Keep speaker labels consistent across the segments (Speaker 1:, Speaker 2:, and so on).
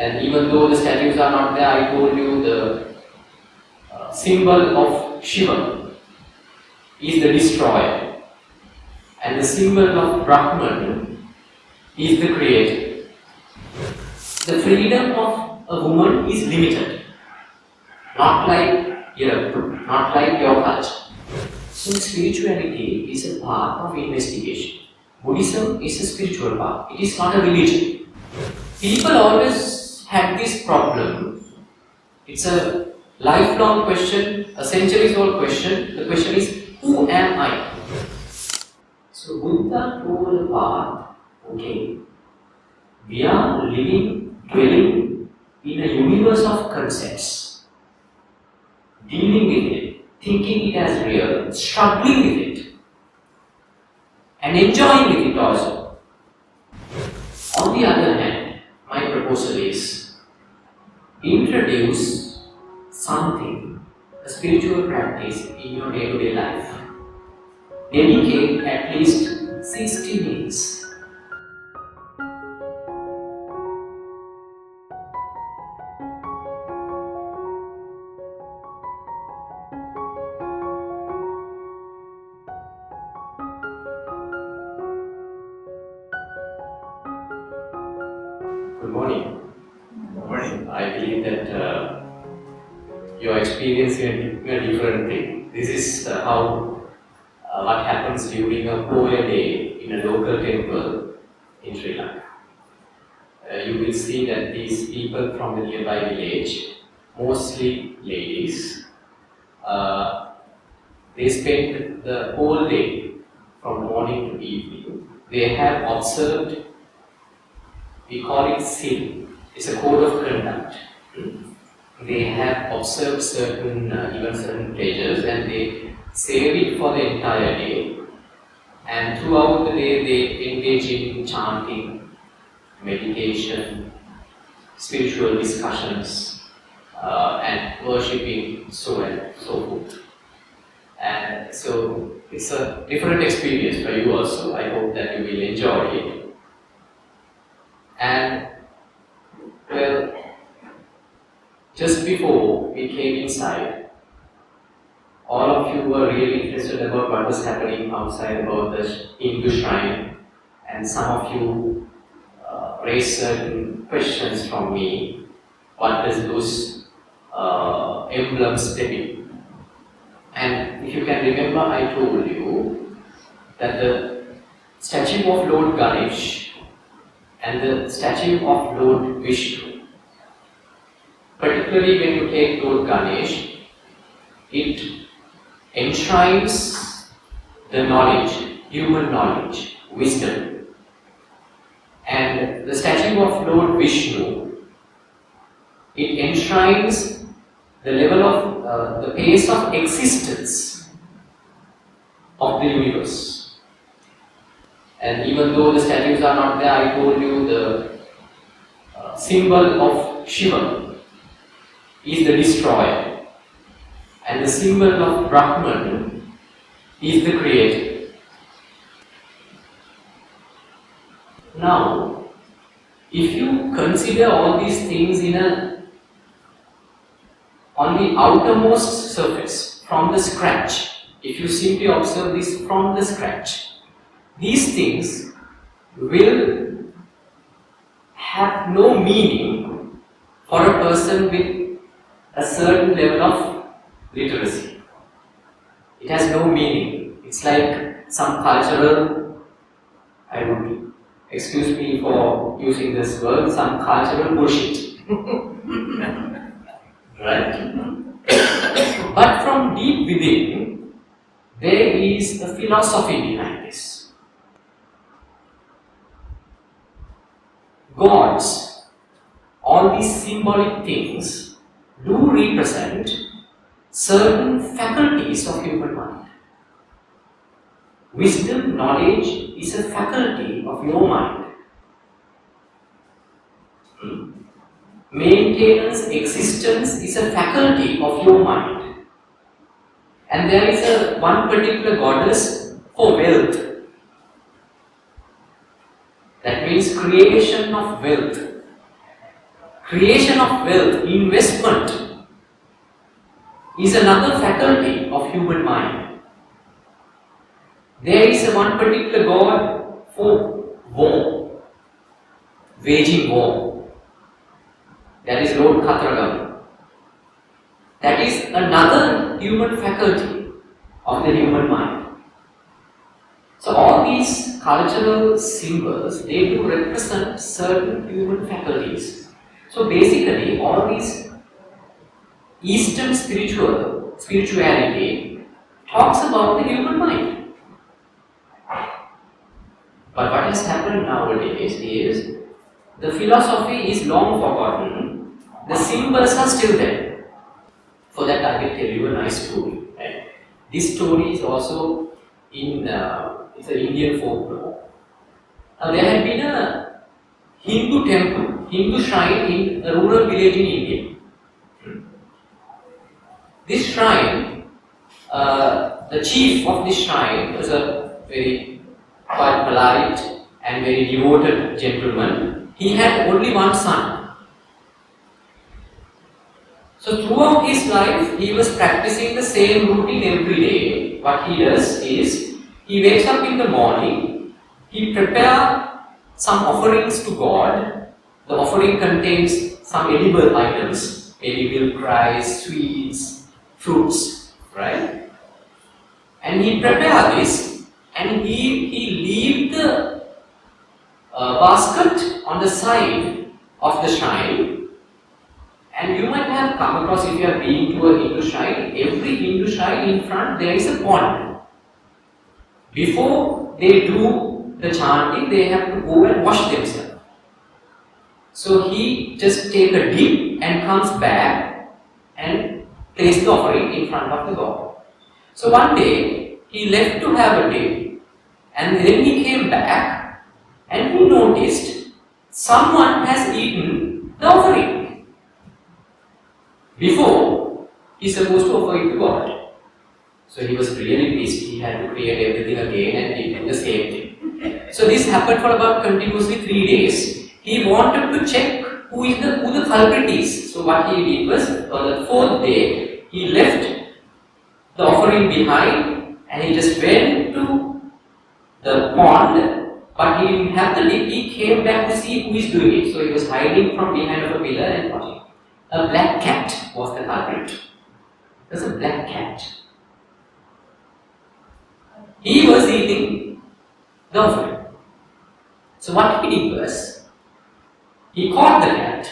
Speaker 1: And even though the statues are not there, I told you the symbol of Shiva is the destroyer, and the symbol of Brahman is the creator. The freedom of a woman is limited, not like Europe, not like your culture. So spirituality is a part of investigation. Buddhism is a spiritual path. It is not a religion. People always have this problem. It's a lifelong question, a centuries-old question. The question is, who am I? So Buddha told a path, okay, we are dwelling in a universe of concepts, dealing with it, thinking it as real, struggling with it, and enjoying with it also. On the other hand, my proposal is introduce something, a spiritual practice in your day-to-day life. Dedicate at least 60 minutes. Good morning.
Speaker 2: Good morning.
Speaker 1: I believe that you are experiencing a different thing. This is what happens during a Poya day in a local temple in Sri Lanka. You will see that these people from the nearby village, mostly ladies, they spend the whole day from morning to evening. They have observed, we call it sin. It's a code of conduct. They have observed certain pleasures, and they save it for the entire day. And throughout the day, they engage in chanting, meditation, spiritual discussions, and worshipping, so and so forth. And so it's a different experience for you also. I hope that you will enjoy it. And well, just before we came inside, all of you were really interested about what was happening outside about the Hindu shrine, and some of you raised certain questions from me. What does those emblems depict? And if you can remember, I told you that the statue of Lord Ganesh and the statue of Lord Vishnu, particularly when you take Lord Ganesh, it enshrines the knowledge, human knowledge, wisdom. And the statue of Lord Vishnu, it enshrines the level of the pace of existence of the universe. And even though the statues are not there, I told you the symbol of Shiva is the destroyer, and the symbol of Brahman is the creator. Now, if you consider all these things on the outermost surface, from the scratch, if you simply observe this from the scratch, these things will have no meaning for a person with a certain level of literacy. It has no meaning. It's like some cultural, I would excuse me for using this word, some cultural bullshit. Right? But from deep within, there is a philosophy behind this. Gods, all these symbolic things, do represent certain faculties of human mind. Wisdom, knowledge is a faculty of your mind. Maintenance, existence is a faculty of your mind. And there is one particular goddess for wealth. That means creation of wealth, creation of wealth, investment is another faculty of human mind. There is one particular god for war, waging war. That is Lord Khatragam. That is another human faculty of the human mind. So all these cultural symbols, they do represent certain human faculties. So basically all these Eastern spirituality talks about the human mind. But what has happened nowadays is the philosophy is long forgotten, the symbols are still there. For that I will tell you a nice story. Right? This story is also in it's an Indian folklore. Now there had been a Hindu temple, Hindu shrine in a rural village in India. This shrine, the chief of this shrine was a very quite polite and very devoted gentleman. He had only one son. So throughout his life, he was practicing the same routine every day. What he does is, he wakes up in the morning, he prepares some offerings to God. The offering contains some edible items, maybe milk, rice, sweets, fruits, right? And he prepares this, and he leaves the basket on the side of the shrine. And you might have come across, if you have been to a Hindu shrine, every Hindu shrine in front there is a pond. Before they do the chanting, they have to go and wash themselves. So he just takes a dip and comes back and places the offering in front of the God. So one day he left to have a dip, and then he came back and he noticed someone has eaten the offering. Before, he's supposed to offer it to God. So he was really pissed. He had to create everything again and he did the same thing. So this happened for about continuously 3 days. He wanted to check who the culprit is. So what he did was, on the 4th day, he left the offering behind and he just went to the pond, but he didn't have the lid. He came back to see who is doing it. So he was hiding from behind of a pillar and watching. A black cat was the culprit. It was a black cat. He was eating the offering. So what he did was, he caught the cat,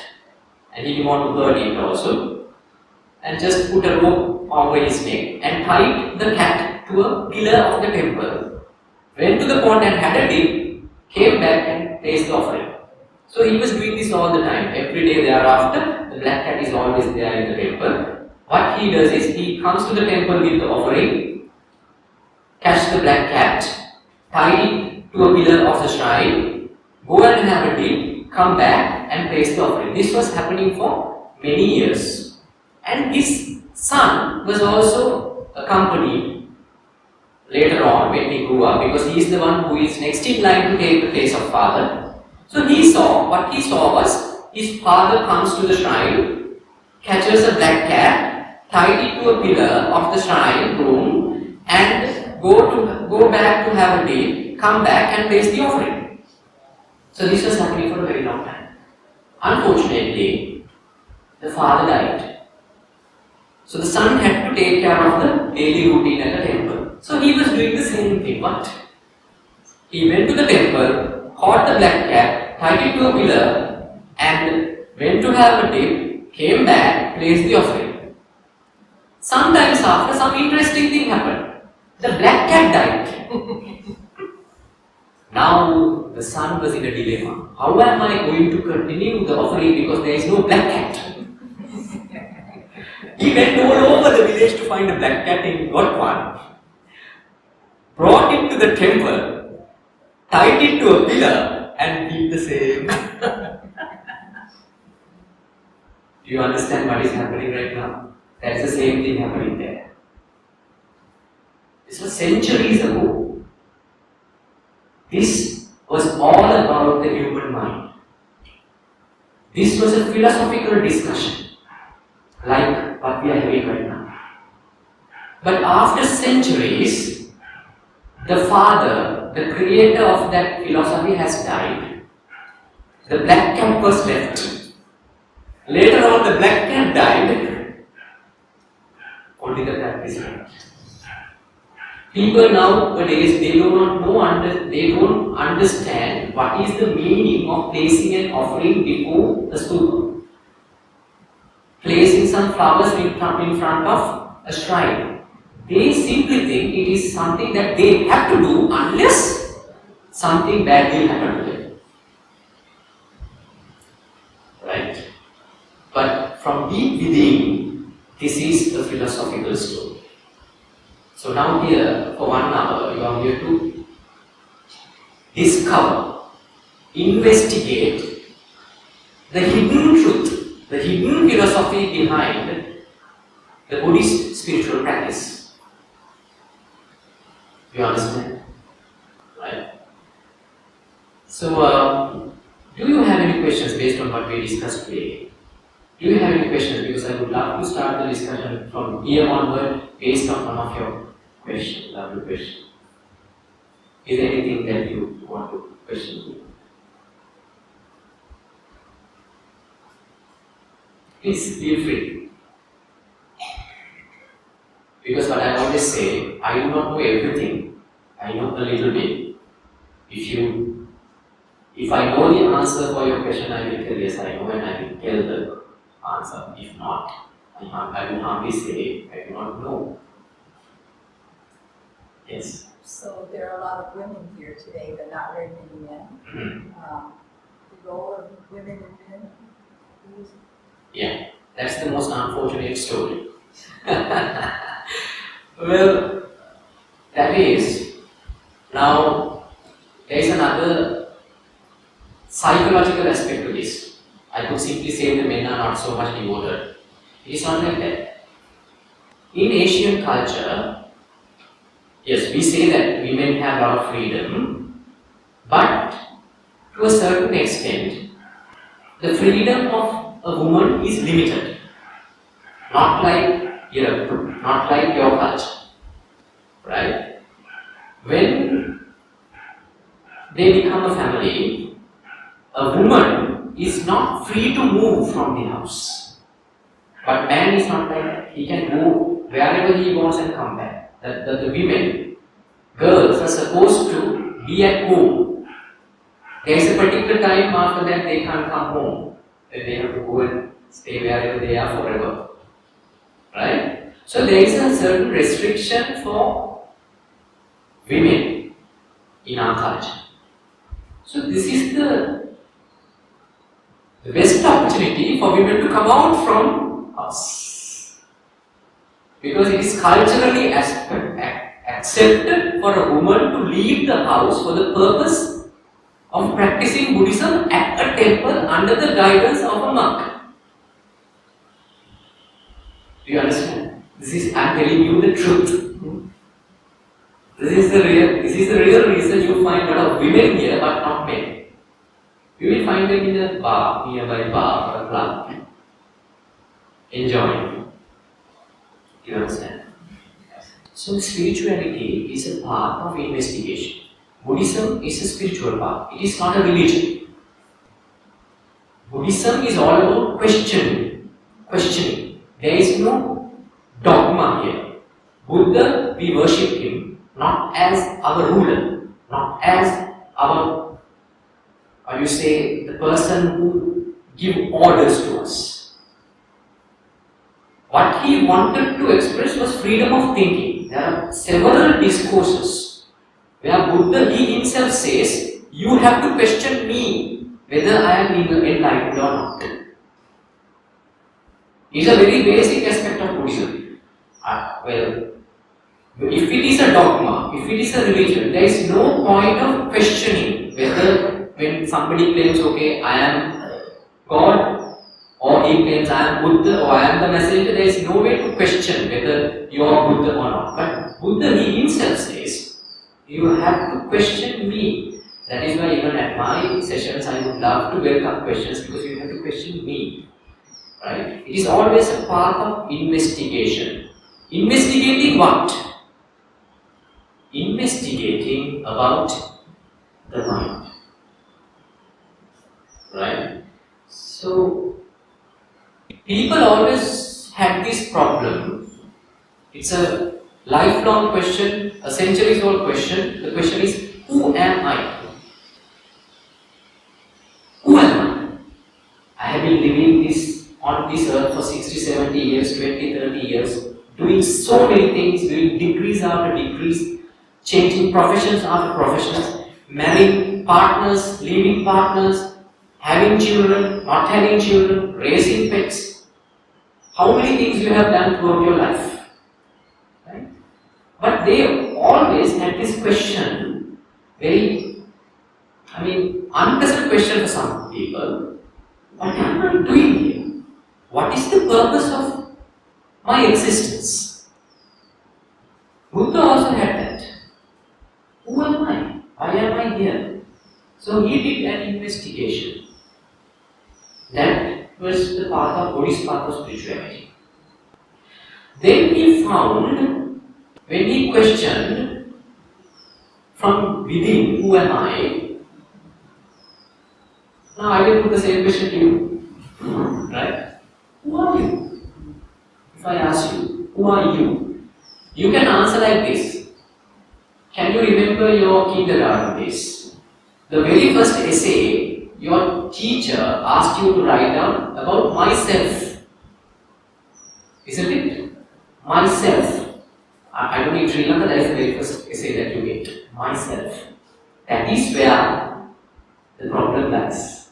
Speaker 1: and he didn't want to hurt it also, and just put a rope over his neck and tied the cat to a pillar of the temple, went to the pond and had a dip, came back and placed the offering. So he was doing this all the time. Every day thereafter, the black cat is always there in the temple. What he does is, he comes to the temple with the offering, catch the black cat, tie it to a pillar of the shrine, go and have a dip, come back and place the offering. This was happening for many years. And his son was also accompanied later on when he grew up, because he is the one who is next in line to take the place of father. So what he saw was, his father comes to the shrine, catches a black cat, tied it to a pillar of the shrine room, and go back to have a dip, come back and place the offering. So this was happening for a very long time. Unfortunately, the father died. So the son had to take care of the daily routine at the temple. So he was doing the same thing. What? He went to the temple, caught the black cat, tied it to a pillar, and went to have a dip, came back, placed the offering. Sometimes after, some interesting thing happened. The black cat died. Now the son was in a dilemma. How am I going to continue the offering because there is no black cat? He went all over the village to find a black cat and got one. Brought it to the temple, tied it to a pillar and did the same. Do you understand what is happening right now? That's the same thing happening there. This was centuries ago. This was all about the human mind. This was a philosophical discussion, like what we are having right now. But after centuries, the father, the creator of that philosophy has died. The black cat was left. Later on, the black cat died. Only the practice left. People nowadays, they don't understand what is the meaning of placing an offering before the stupa. Placing some flowers in front of a shrine. They simply think it is something that they have to do unless something bad will happen to them. Right? But from deep within, this is a philosophical story. So now here, for 1 hour, you are here to discover, investigate the hidden truth, the hidden philosophy behind the Buddhist spiritual practice. You understand? Right? So, do you have any questions based on what we discussed today? Do you have any questions? Because I would love to start the discussion from here onward based on one of your questions, lovely question. Is there anything that you want to question me? Please feel free. Because what I always say, I do not know everything. I know a little bit. If I know the answer for your question, I will tell yes, I know, and I will tell the answer. If not, I will hardly say I do not know. Yes.
Speaker 2: So there are a lot of women here today, but not very many men.
Speaker 1: Mm-hmm.
Speaker 2: The role of women and men.
Speaker 1: Yeah, that's the most unfortunate story. Well, that is, now there is another psychological aspect to this. I could simply say the men are not so much devoted. It is not like that. In Asian culture, yes, we say that women have a lot of freedom, but to a certain extent, the freedom of a woman is limited. Not like Europe, not like your culture. Right? When they become a family, a woman is not free to move from the house. But man is not like that. He can go wherever he wants and come back. The women, girls are supposed to be at home. There is a particular time after that they can't come home. They have to go and stay wherever they are forever. Right? So there is a certain restriction for women in our culture. So this is the best opportunity for women to come out from us. Because it is culturally accepted for a woman to leave the house for the purpose of practicing Buddhism at a temple under the guidance of a monk. Do you understand? I am telling you the truth. This is the real reason you find a lot of women here but not men. You will find them in a bar, nearby bar or a club, enjoying. Do you understand? So spirituality is a path of investigation. Buddhism is a spiritual path. It is not a religion. Buddhism is all about questioning. There is no dogma here. Buddha, we worship him not as our ruler, not as our, the person who give orders to us. What he wanted to express was freedom of thinking. There are several discourses where Buddha, he himself says, you have to question me whether I am enlightened or not. It is a very basic aspect of Buddhism. If it is a dogma, if it is a religion, there is no point of questioning whether when somebody claims, okay, I am God, or he claims I am Buddha or I am the messenger, there is no way to question whether you are Buddha or not. But Buddha, he himself says, you have to question me. That is why even at my sessions I would love to welcome questions, because you have to question me. Right? It is always a part of investigation. Investigating what? Investigating about the mind. Right? So, people always had this problem. It's a lifelong question, a centuries-old question. The question is, who am I? Who am I? I have been living on this earth for 60, 70 years, 20, 30 years, doing so many things, doing degrees after degrees, changing professions after professions, marrying partners, leaving partners, having children, not having children, raising pets. How many things you have done throughout your life? Right? But they always had this question, very, unpleasant question for some people. What am I doing here? What is the purpose of my existence? Buddha also had that. Who am I? Why am I here? So he did an investigation. That was the path of Buddhist path of spirituality. Then he found, when he questioned from within, who am I? Now I will put the same question to you. Right? Who are you? If I ask you, who are you? You can answer like this. Can you remember your kindergarten days? The very first essay your teacher asked you to write down about myself. Isn't it? Myself. I don't know, in Sri Lanka that is the very first essay that you get. Myself. That is where the problem lies.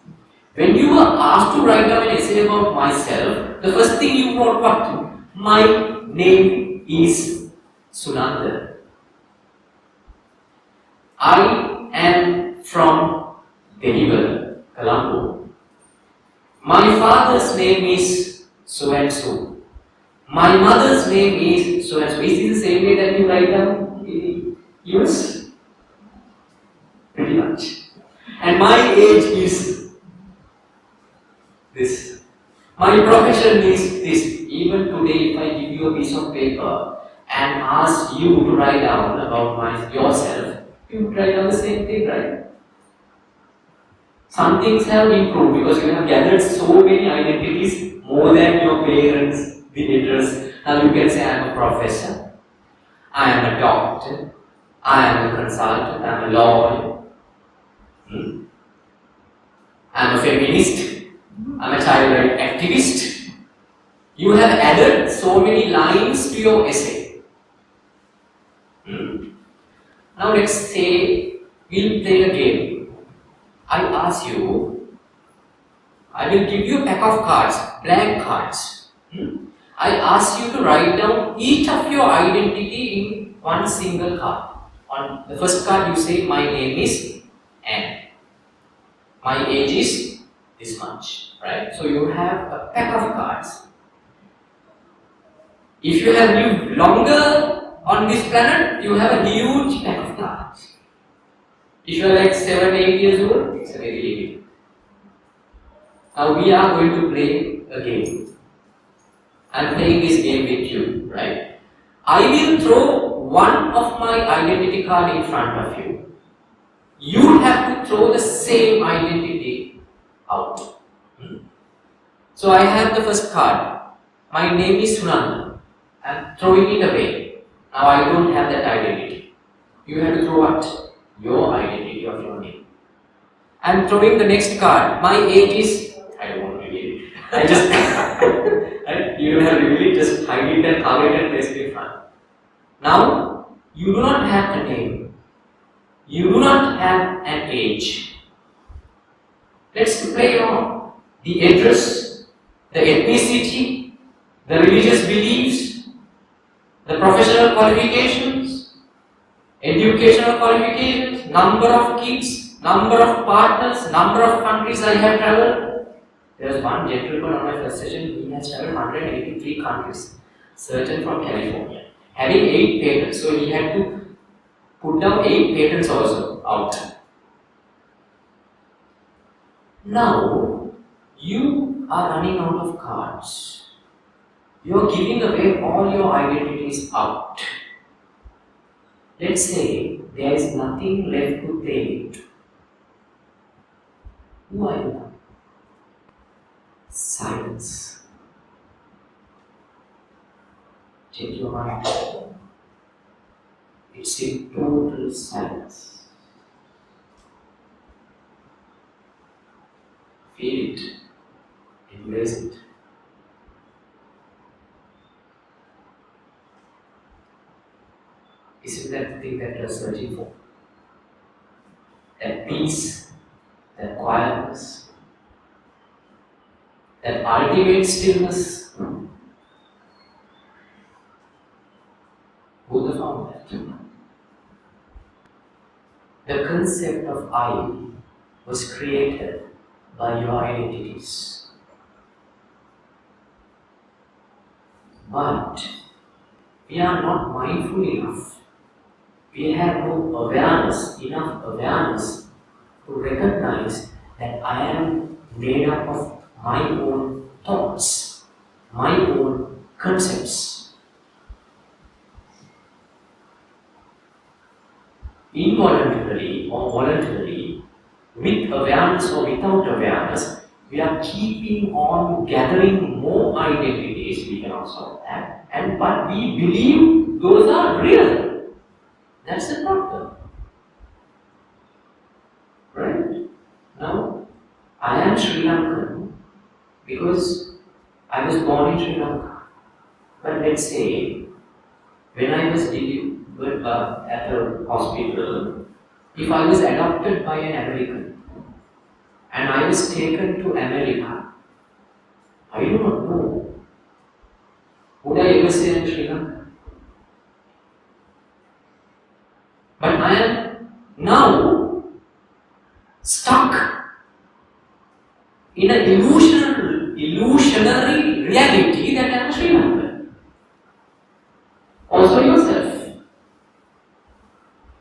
Speaker 1: When you were asked to write down an essay about myself, the first thing you wrote what? My name is Sunanda. I am from Dehiwala, Colombo. My father's name is so and so. My mother's name is so and so. Is this the same way that you write down in US? Pretty much. And my age is this. My profession is this. Even today, if I give you a piece of paper and ask you to write down about yourself, you write down the same thing, right? Some things have improved because you have gathered so many identities more than your parents, the address. Now you can say, I am a professor, I am a doctor, I am a consultant, I am a lawyer, I am a feminist, I am a child right activist. You have added so many lines to your essay. Now let's say we'll play a game. I ask you, I will give you a pack of cards, blank cards. I ask you to write down each of your identity in one single card. On the first card you say, my name is N. My age is this much, right? So you have a pack of cards. If you have lived longer on this planet, you have a huge pack of cards. If you are like 7, 8 years old, it's a very little. Now we are going to play a game. I am playing this game with you, right? I will throw one of my identity card in front of you. You have to throw the same identity out. So I have the first card. My name is Sunanda. I am throwing it away. Now I don't have that identity. You have to throw what? Your identity of your name. I am throwing the next card. My age is, I don't want to reveal it. I just, right? You don't have to reveal it, just hide it and cover it and place it in front. Now, you do not have a name. You do not have an age. Let's play on the address, the ethnicity, the religious beliefs, the professional qualifications, educational qualifications, number of kids, number of partners, number of countries I have traveled. There was one gentleman on my first session, he has traveled 183 countries, certain from California, having 8 patents. So he had to put down 8 patents also out. Now, you are running out of cards. You are giving away all your identities out. Let's say there is nothing left to play with. Who are you now? Silence. Check your mind. It's in total silence. Feel it. Embrace it. Isn't that the thing that you're searching for? That peace, that quietness, that ultimate stillness. Buddha found that. The concept of I was created by your identities. But we are not mindful enough. We have no awareness, enough awareness to recognize that I am made up of my own thoughts, my own concepts. Involuntarily or voluntarily, with awareness or without awareness, we are keeping on gathering more identities, we can also add, but we believe those are real. That's the problem. Right? Now, I am Sri Lankan because I was born in Sri Lanka. But let's say, when I was delivered at a hospital, if I was adopted by an American and I was taken to America, I do not know. Would I ever say in Sri Lanka? But I am now stuck in an illusionary reality that I am Sri Lankan. Also yourself.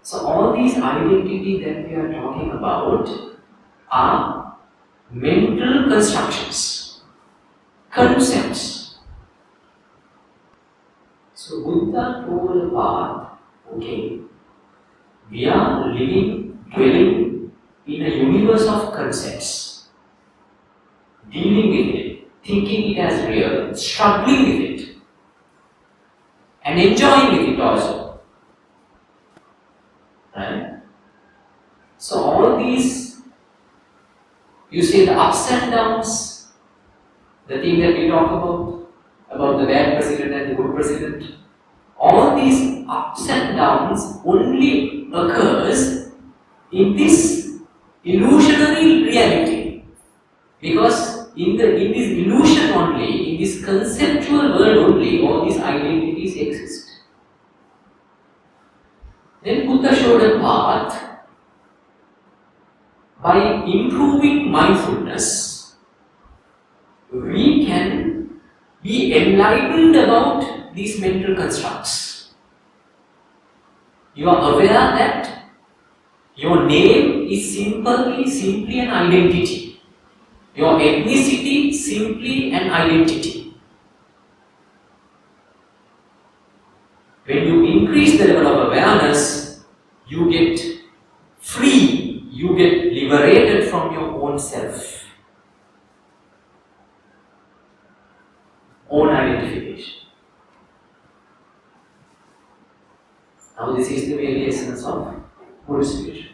Speaker 1: So all these identities that we are talking about are mental constructions, concepts. So Buddha told the path, okay, we are dwelling in a universe of concepts, dealing with it, thinking it as real, struggling with it, and enjoying with it also. Right? So all these, you see the ups and downs, the thing that we talk about the bad president and the good president, all these ups and downs only occurs in this illusionary reality. Because in this illusion only, in this conceptual world only, all these identities exist. Then Buddha showed a path by improving mindfulness, we can be enlightened about these mental constructs. You are aware that your name is simply an identity. Your ethnicity simply an identity. When you increase the level of awareness, you get free, you get liberated from your own self, own identification. Now this is the very essence of Buddhist spirituality.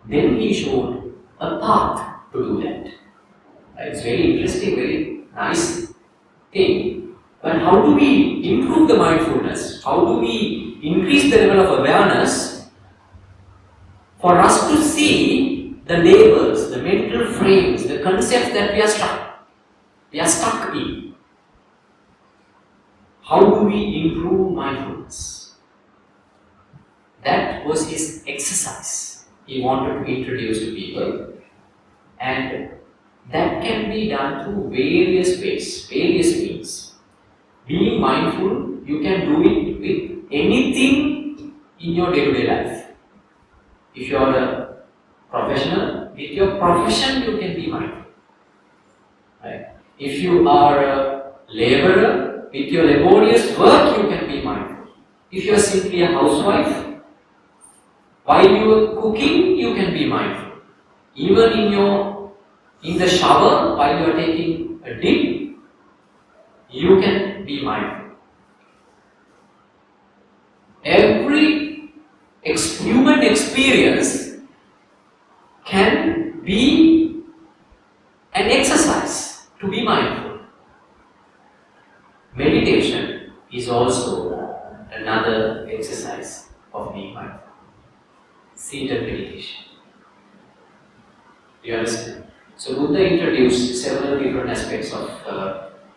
Speaker 1: Then he showed a path to do that. It's very interesting, very nice thing. But how do we improve the mindfulness? How do we increase the level of awareness for us to see the labels, the mental frames, the concepts that we are stuck in? How do we improve mindfulness? That was his exercise he wanted to introduce to people, and that can be done through various ways, various means. Being mindful, you can do it with anything in your day-to-day life. If you are a profession, you can be mindful. Right? If you are a laborer, with your laborious work, you can be mindful. If you are simply a housewife, while you are cooking, you can be mindful. Even in the shower, while you are taking a dip, you can be mindful. Every human experience can be an exercise to be mindful. Meditation is also another exercise of being mindful. Seated meditation. Do you understand? So Buddha introduced several different aspects of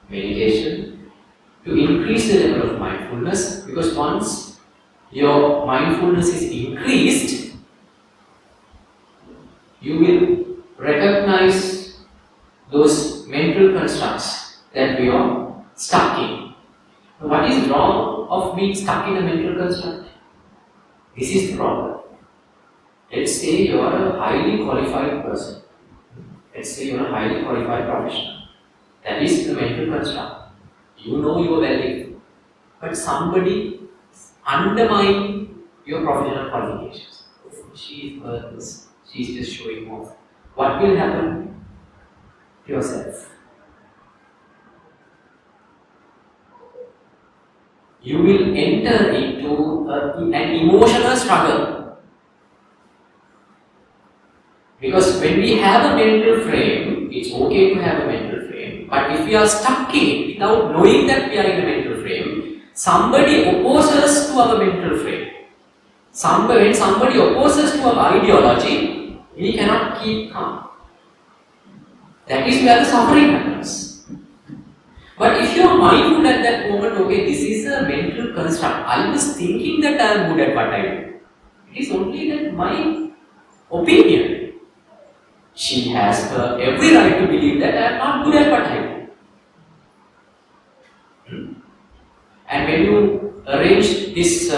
Speaker 1: meditation to increase the level of mindfulness, because once your mindfulness is increased, you will recognize those mental constructs that we are stuck in. What is wrong of being stuck in a mental construct? This is the problem. Let's say you are a highly qualified person. Let's say you are a highly qualified professional. That is the mental construct. You know your value, but somebody undermine your professional qualifications. She is worthless. She is just showing off. What will happen to yourself? You will enter into an emotional struggle. Because when we have a mental frame, it's okay to have a mental frame, but if we are stuck in it without knowing that we are in a mental frame, somebody opposes to our mental frame. When somebody opposes to our ideology, we cannot keep calm. That is where the suffering happens. But if you are mindful at that moment, okay, this is a mental construct. I was thinking that I am good at what I do. It is only that my opinion. She has every right to believe that I am not good at what I do. And when you arrange this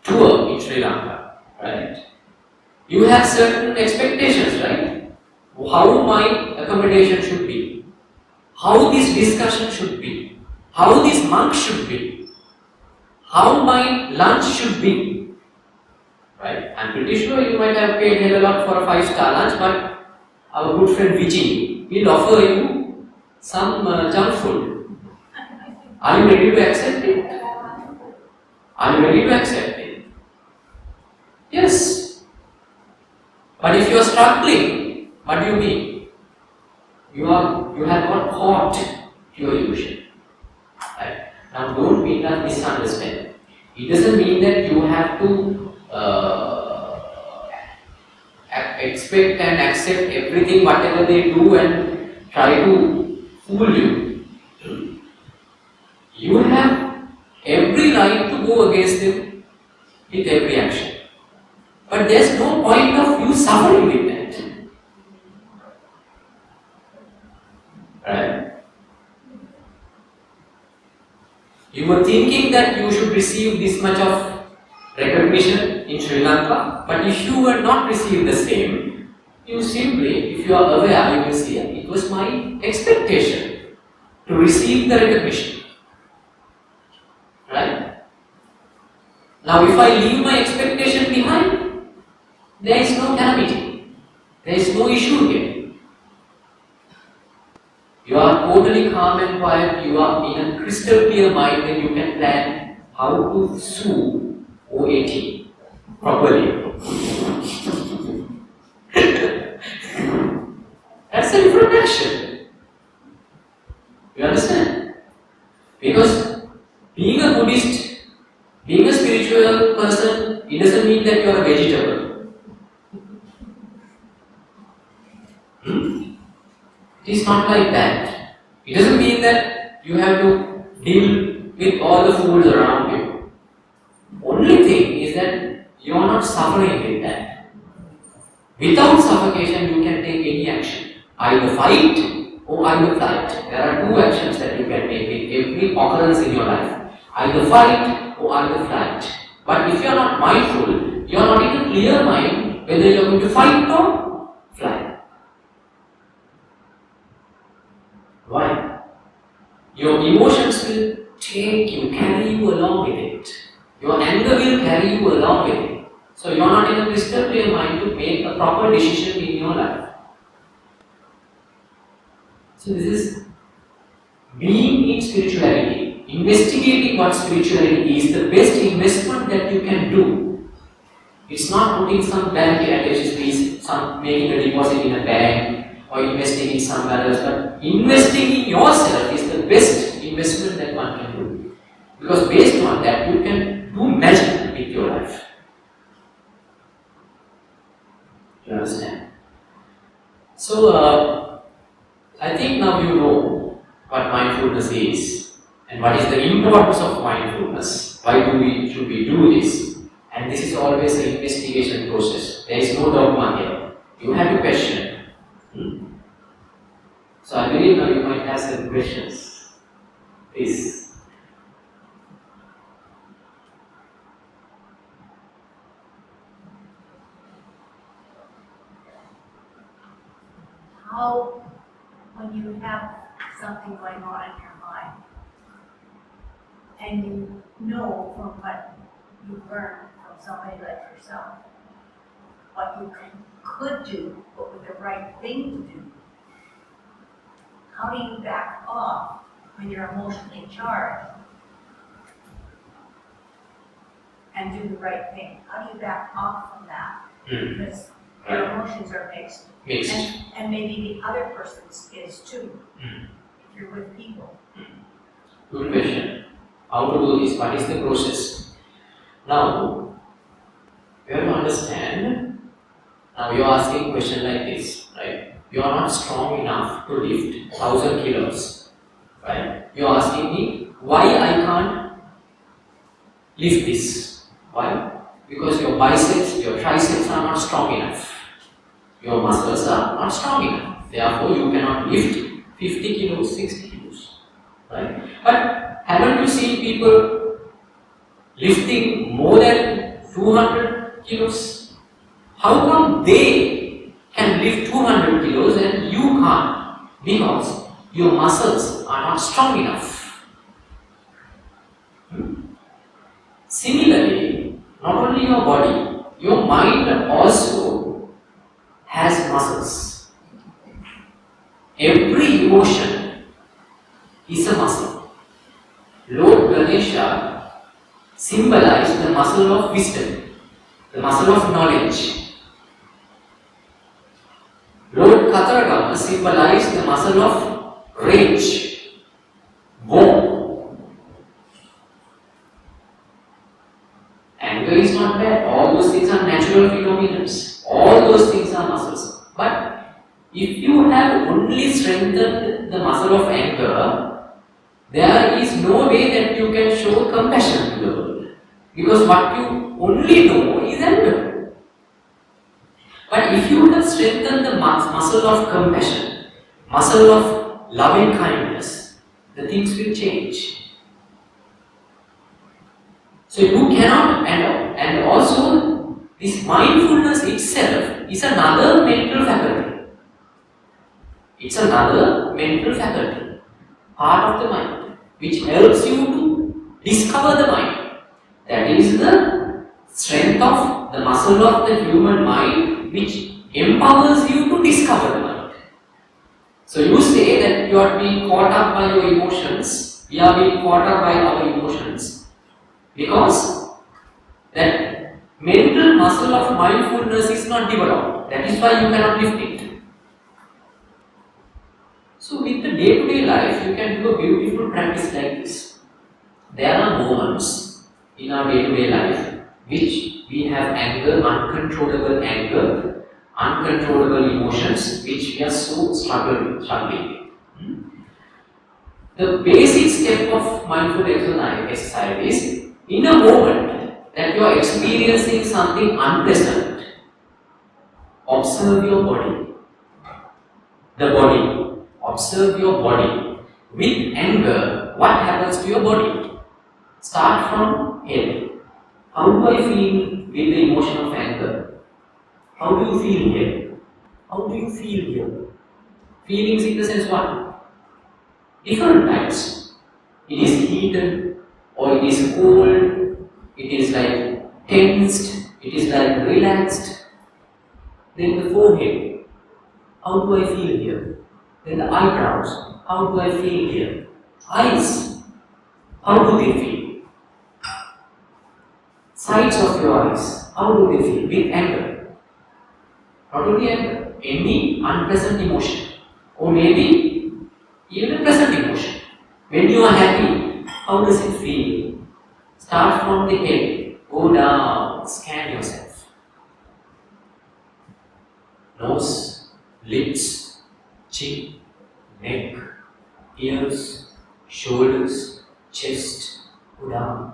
Speaker 1: tour in Sri Lanka, right, you have certain expectations, right? How my accommodation should be, how this discussion should be, how this monk should be, how my lunch should be. Right? I'm pretty sure you might have paid hell a lot for a 5-star lunch, but our good friend Vijay will offer you some junk food. Are you ready to accept it? Are you ready to accept it? Yes. But if you are struggling, what do you mean? You have got caught to your illusion. Right? Now don't misunderstand. It doesn't mean that you have to expect and accept everything, whatever they do, and try to fool you. You have every right to go against them with every action. But there's no point of you suffering with that. Right? You were thinking that you should receive this much of recognition in Sri Lanka, but if you were not received the same, you simply, if you are aware, you will see it was my expectation to receive the recognition. Right? Now, if I leave my expectation behind, there is no calamity, there is no issue here. You are totally calm and quiet, you are in a crystal clear mind, then you can plan how to sue OAT properly. That's a different action. You understand? Because being a Buddhist, being a spiritual person, it doesn't mean that you are a vegetable. It is not like that. It doesn't mean that you have to deal with all the fools around you. Only thing is that you are not suffering with that. Without suffocation, you can take any action. Either fight or either flight. There are two actions that you can take with every occurrence in your life. Either fight or either flight. But if you are not mindful, you are not in a clear mind whether you are going to fight or fly. Why? Your emotions will carry you along with it. Your anger will carry you along with it. So you are not in a crystal clear mind to make a proper decision in your life. So this is being in spirituality. Investigating what spirituality is the best investment that you can do. It's not putting some bank making a deposit in a bank or investing in somewhere else, but investing in yourself is the best investment that one can do. Because based on that, you can do magic with your life. You understand? So, I think now you know what mindfulness is and what is the importance of mindfulness. Why should we do this? And this is always an investigation process. There is no dogma here. You have to question. So I believe now you might have some questions. Please.
Speaker 3: How, when you have something going on in your mind, and you know from what you've learned from somebody like yourself, what you could do, what was the right thing to do, how do you back off when you're emotionally charged and do the right thing? How do you back off from that? Because your emotions are mixed. And maybe the other person's is too, if you're with people.
Speaker 1: Good question. How to do this? What is the process? Now, you have to understand, now you are asking a question like this, right? You are not strong enough to lift 1,000 kilos, right? You are asking me, why I can't lift this? Why? Because your biceps, your triceps are not strong enough. Your muscles are not strong enough. Therefore, you cannot lift 50 kilos, 60 kilos, right? But haven't you seen people lifting more than 200 kilos? How come they can lift 200 kilos and you can't? Because your muscles are not strong enough. Similarly, not only your body, your mind also has muscles. Every emotion is a muscle. Lord Ganesha symbolized the muscle of wisdom, the muscle of knowledge. Lord Kataragama symbolized the muscle of rage, war. Anger is not bad. All those things are natural phenomena. All those things are muscles. But if you have only strengthened the muscle of anger, there is no way that you can show compassion to the world. Because what you only know is anger. But if you have strengthened the muscle of compassion, muscle of loving kindness, the things will change. So you cannot, and also this mindfulness itself is another mental faculty. It's another mental faculty, part of the mind, which helps you to discover the mind. That is the strength of the muscle of the human mind, which empowers you to discover the mind. So you say that you are being caught up by your emotions, we are being caught up by our emotions, because that mental muscle of mindfulness is not developed. That is why you cannot lift it. So with the day-to-day life, you can do a beautiful practice like this. There are moments in our day-to-day life which we have anger, uncontrollable emotions which we are so struggling with. The basic step of mindful exercise is, in a moment that you are experiencing something unpleasant, observe your body. The body. Observe your body. With anger, what happens to your body? Start from head. How do I feel with the emotion of anger? How do you feel here? How do you feel here? Feelings in the sense what? Different types. It is heated, or it is cold, it is like tensed, it is like relaxed. Then the forehead, how do I feel here? Then the eyebrows, how do I feel here? Eyes, how do they feel? Sides of your eyes, how do they feel? With anger. Not only anger, any unpleasant emotion, or maybe even a pleasant emotion. When you are happy, how does it feel? Start from the head, go down, scan yourself. Nose, lips, chin, neck, ears, shoulders, chest, go down.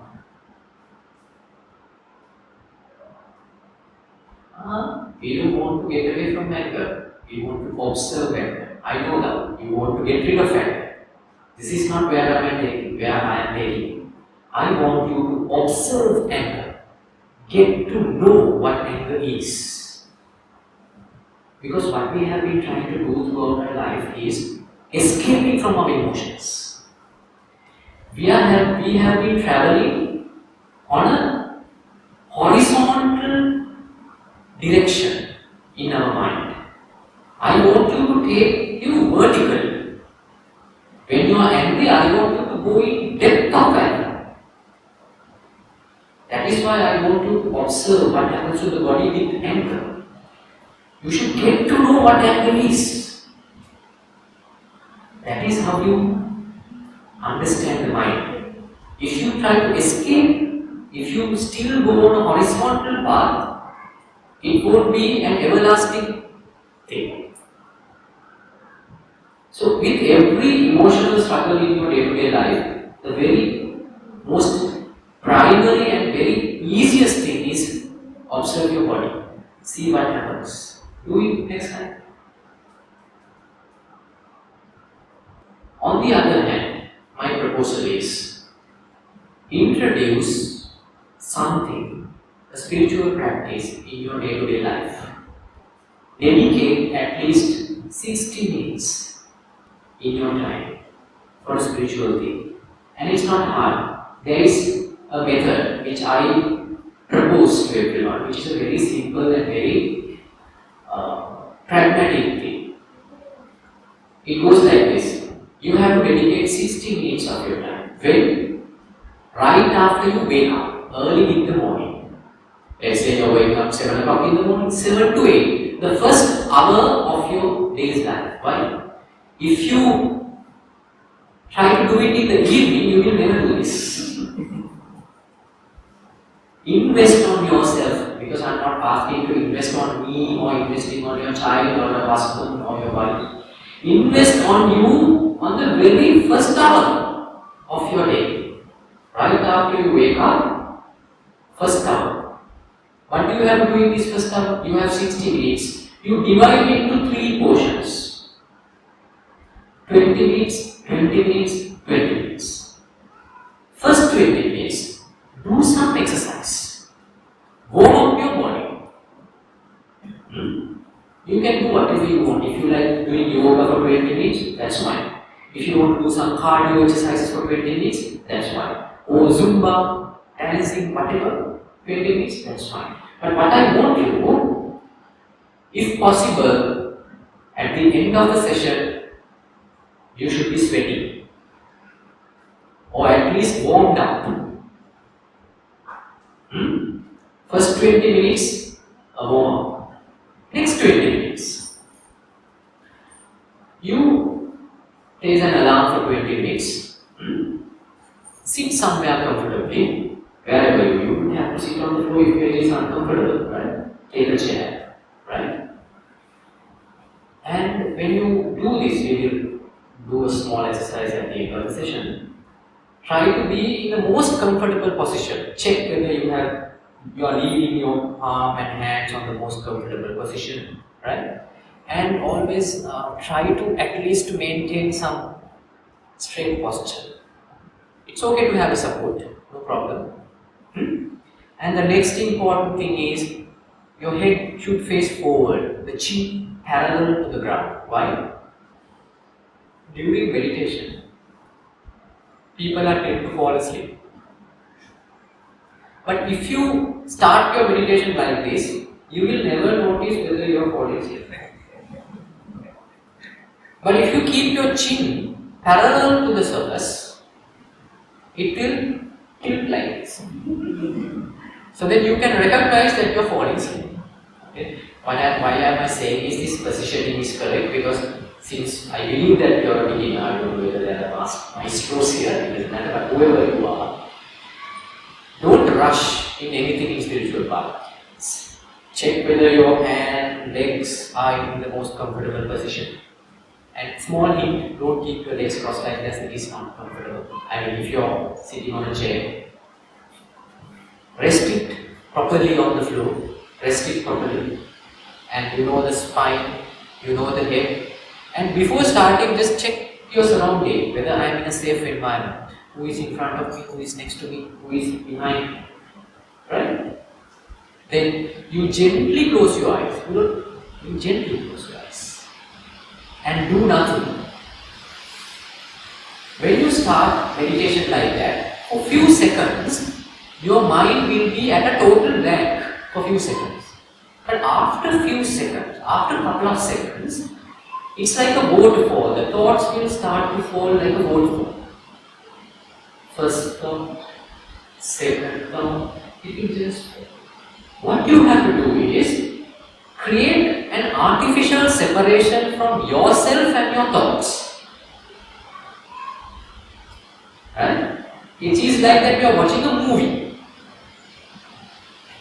Speaker 1: We don't want to get away from anger. We want to observe anger. I know that. You want to get rid of anger. This is not where I am taking. I want you to observe anger. Get to know what anger is. Because what we have been trying to do throughout our life is escaping from our emotions. We have been traveling on a horizontal direction in our mind. I want you to take you vertically. When you are angry, I want you to go in depth of anger. That is why I want you to observe what happens to the body with anger. You should get to know what anger is. That is how you understand the mind. If you try to escape, if you still go on a horizontal path, it won't be an everlasting thing. So with every emotional struggle in your day-to-day life, the very most primary and very easiest thing is observe your body. See what happens. Do it next time. On the other hand, my proposal is introduce something, a spiritual practice in your day-to-day life. Dedicate at least 60 minutes in your time for a spiritual thing. And it's not hard. There is a method which I propose to everyone, which is a very simple and very pragmatic thing. It goes like this. You have to dedicate 60 minutes of your time. When? Right after you wake up, early in the morning. Let's say you wake up 7 o'clock in the morning, 7 to 8. The first hour of your day's life. Why? If you try to do it in the evening, you will never do this. Invest on yourself, because I am not asking to invest on me or investing on your child or your husband or your wife. Invest on you on the very first hour of your day. Right after you wake up, first hour. What do you have to do in this first hour? You have 60 minutes. You divide it into 3 portions. 20 minutes, 20 minutes, 20 minutes. First 20 minutes, do some exercise. Warm up your body. You can do whatever you want. If you like doing yoga for 20 minutes, that's fine. If you want to do some cardio exercises for 20 minutes, that's fine. Or Zumba, dancing, whatever, 20 minutes, that's fine. But what I want you to do, if possible, at the end of the session, you should be sweating, or at least warmed up. First 20 minutes, a warm up. Next 20 minutes, you place an alarm for 20 minutes. Sit somewhere comfortably, wherever you don't have to sit on the floor if it is uncomfortable, right? Take a chair, right? And when you do this, we will do a small exercise at the end of the session. Try to be in the most comfortable position. Check whether you are leaving your palm and hands on the most comfortable position, right? And always try to at least maintain some straight posture. It's okay to have a support, no problem. And the next important thing is your head should face forward. The chin parallel to the ground. Why? During meditation, people are tend to fall asleep. But if you start your meditation like this, you will never notice whether you are falling asleep. But if you keep your chin parallel to the surface, it will tilt like this. So that you can recognize that you are falling asleep. Okay? Why am I saying is this positioning is correct? Because since I believe that you are a beginner, I don't know whether there are maestros here, it doesn't matter, but whoever you are, don't rush in anything in spiritual path. Check whether your hand, legs are in the most comfortable position. And small hint, don't keep your legs crossed like this, it is not comfortable. I mean, if you are sitting on a chair, rest it properly on the floor, rest it properly. And you know the spine, you know the head. And before starting, just check your surrounding, whether I am in a safe environment. Who is in front of me, who is next to me, who is behind me. Right? Then you gently close your eyes. You gently close your eyes. And do nothing. When you start meditation like that, for few seconds, your mind will be at a total blank for few seconds. But after few seconds, after a couple of seconds, it's like a waterfall. The thoughts will start to fall like a waterfall. First thought, second thought, it will just fall. What you have to do is create an artificial separation from yourself and your thoughts. Right? It is like that you are watching a movie.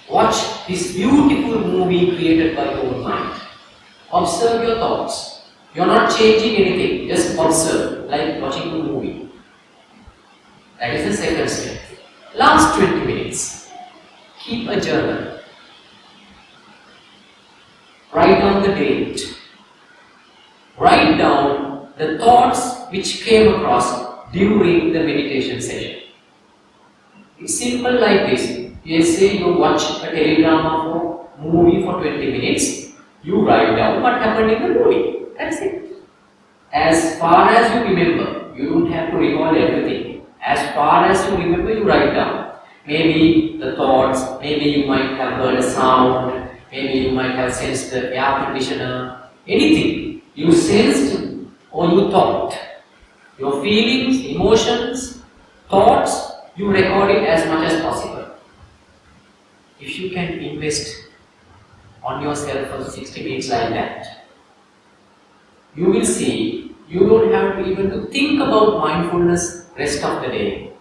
Speaker 1: Watch this beautiful movie created by your own mind. Observe your thoughts. You are not changing anything, just observe, like watching a movie. That is the second step. Last 20 minutes, keep a journal. Write down the date. Write down the thoughts which came across during the meditation session. It's simple like this. You say you watch a teledrama for movie for 20 minutes. You write down what happened in the movie. That's it. As far as you remember, you don't have to recall everything. As far as you remember, you write down. Maybe the thoughts, maybe you might have heard a sound, maybe you might have sensed the air conditioner, anything you sensed or you thought. Your feelings, emotions, thoughts, you record it as much as possible. If you can invest on yourself for 60 minutes like that, you will see you don't have to even to think about mindfulness rest of the day.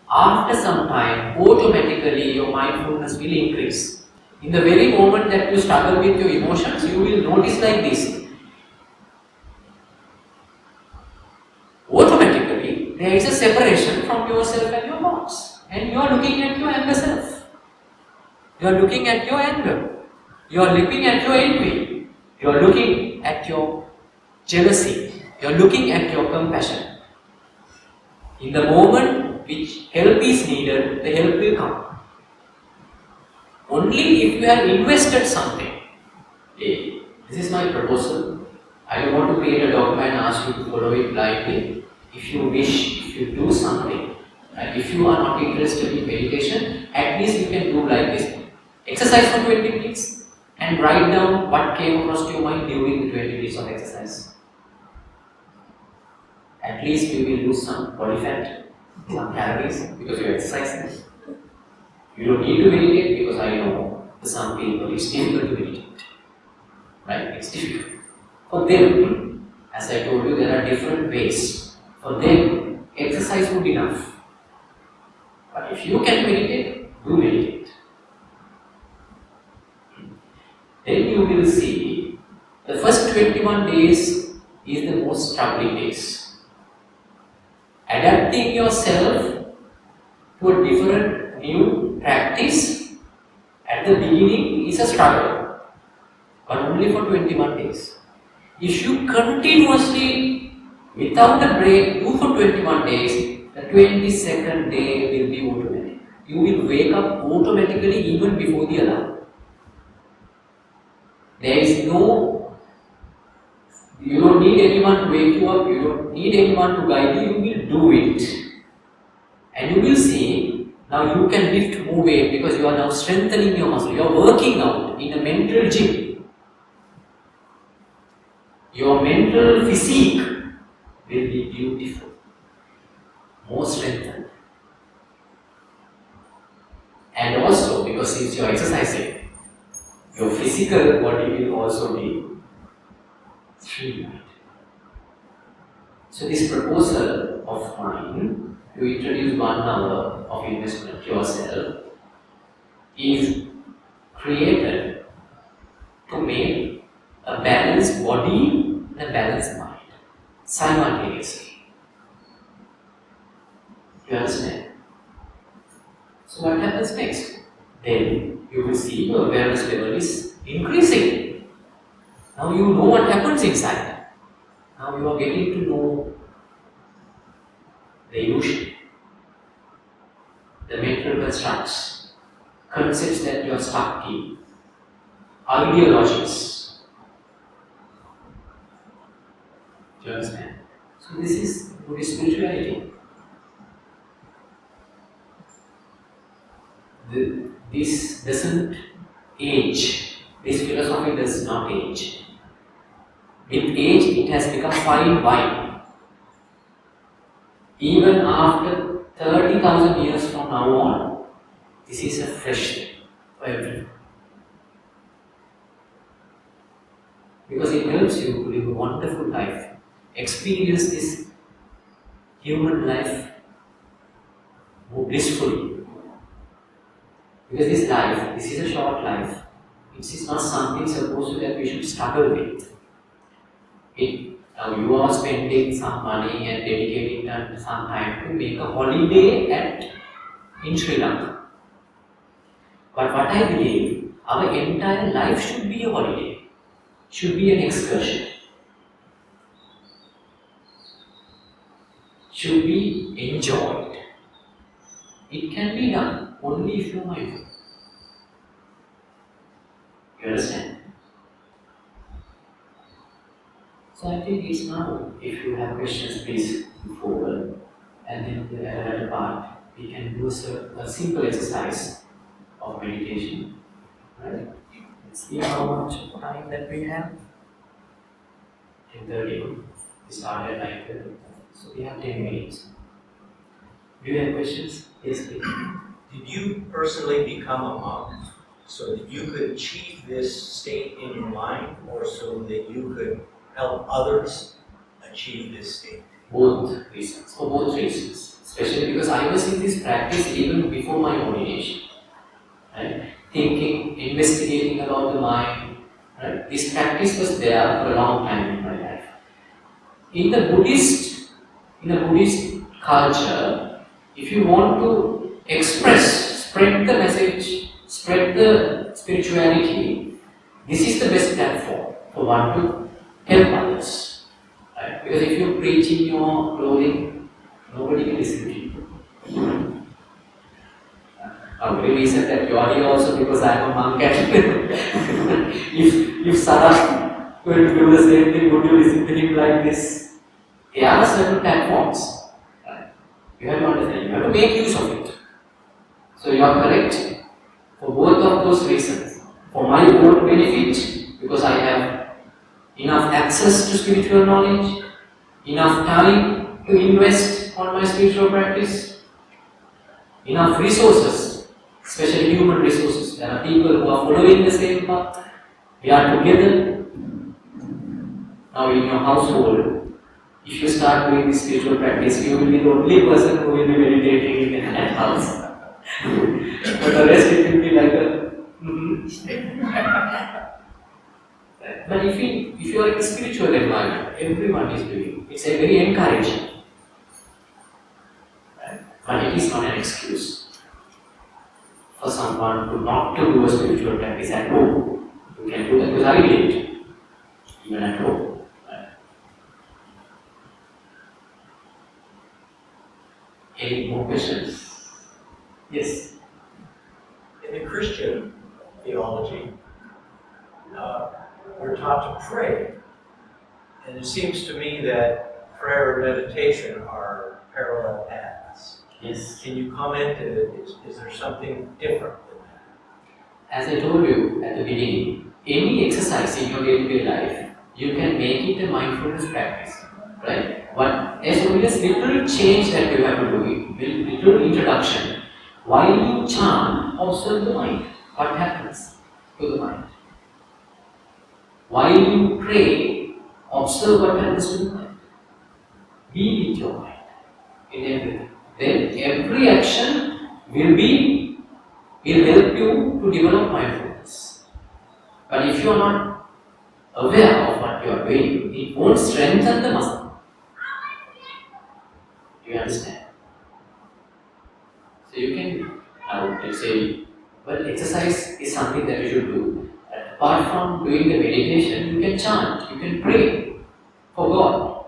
Speaker 1: After some time, automatically your mindfulness will increase. In the very moment that you struggle with your emotions, you will notice like this. Automatically, there is a separation from yourself and your thoughts. And you are looking at your anger self. You are looking at your anger. You are looking at your envy. You are looking at your jealousy. You are looking at your compassion. In the moment which help is needed, the help will come. Only if you have invested something. Hey, this is my proposal. I don't want to create a dogma and ask you to follow it blindly. If you wish, if you do something, and if you are not interested in meditation, at least you can do like this. Exercise for 20 minutes and write down what came across to your mind during the 20 minutes of exercise. At least you will lose some body fat, some calories because you are exercising. You don't need to meditate because I know for some people it's difficult to meditate. Right? It's difficult. For them, as I told you, there are different ways. For them, exercise would be enough. But if you can meditate, do meditate. Then you will see the first 21 days is the most troubling days. Adapting yourself to a different new practice at the beginning is a struggle, but only for 21 days. If you continuously, without a break, do for 21 days, the 22nd day will be automatic. You will wake up automatically even before the alarm. There is no You don't need anyone to wake you up, you don't need anyone to guide you, you will do it. And you will see, now you can lift more weight because you are now strengthening your muscle, you are working out in a mental gym. Your mental physique will be beautiful, more strengthened. And also, because since you are exercising, your physical body will also be streamlined. So this proposal of mine to introduce 1 hour of investment yourself is created to make a balanced body and a balanced mind simultaneously. You understand? So what happens next? Then you will see your awareness level is increasing. Now you know what happens inside. Now you are getting to know the illusion, the mental constructs, concepts that you are stuck in, ideologies. Do you understand? So this is Buddhist spirituality. This doesn't age. This philosophy does not age. With age, it has become fine wine. Even after 30,000 years from now on, this is a fresh thing for everyone. Because it helps you to live a wonderful life. Experience this human life more blissfully. Because this life, this is a short life. It is not something supposed that we should struggle with. Now you are spending some money and dedicating some time to make a holiday in Sri Lanka. But what I believe, our entire life should be a holiday, should be an excursion, should be enjoyed. It can be done only if you are mindful. You understand? So I think it's now, if you have questions, please move forward. And then the latter part, we can do a simple exercise of meditation. Right? Let's see how much time that we have. 10:30. We started at 9:30. So we have 10 minutes. Do you have questions? Yes, please.
Speaker 4: Did you personally become a monk so that you could achieve this state in your mind, or so that you could help others achieve this state?
Speaker 1: Both reasons. For both reasons. Especially because I was in this practice even before my ordination. Right? Thinking, investigating about the mind. Right? This practice was there for a long time in my life. In the Buddhist culture, if you want to spread the message, spread the spirituality, this is the best platform for one to help others. Right? Because if you preach in your clothing, nobody will listen to you. I'm very recent that you are here also because I am a monk. if Sarah going to do the same thing, would you listen to him like this? There are certain platforms. Right? You have to understand, you have to make use of it. So you are correct for both of those reasons. For my own benefit, because I have enough access to spiritual knowledge, enough time to invest on my spiritual practice, enough resources, especially human resources. There are people who are following the same path. We are together. Now in your household, if you start doing this spiritual practice, you will be the only person who will be meditating in that house. But the rest it will be like a But if you are in a spiritual environment, everyone is doing it. It's a very encouraging. Right? But it is not an excuse for someone to not to do a spiritual practice at home. You can do that because I did it, even at home. Right? Any more questions? Yes.
Speaker 4: In the Christian theology, we're taught to pray, and me that prayer and meditation are parallel paths.
Speaker 1: Yes.
Speaker 4: Can you comment? Is there something different than that?
Speaker 1: As I told you at the beginning, any exercise in your day-to-day life, you can make it a mindfulness practice, right? But as only a little change that you have to do, little introduction. While you chant, observe the mind. What happens to the mind? While you pray, observe what happens to the mind. Be with your mind in everything. Then every action will help you to develop mindfulness. But if you are not aware of what you are doing, it won't strengthen the muscle. Do you understand? So you can now say, well, exercise is something that you should do. Apart from doing the meditation, you can chant, you can pray for God,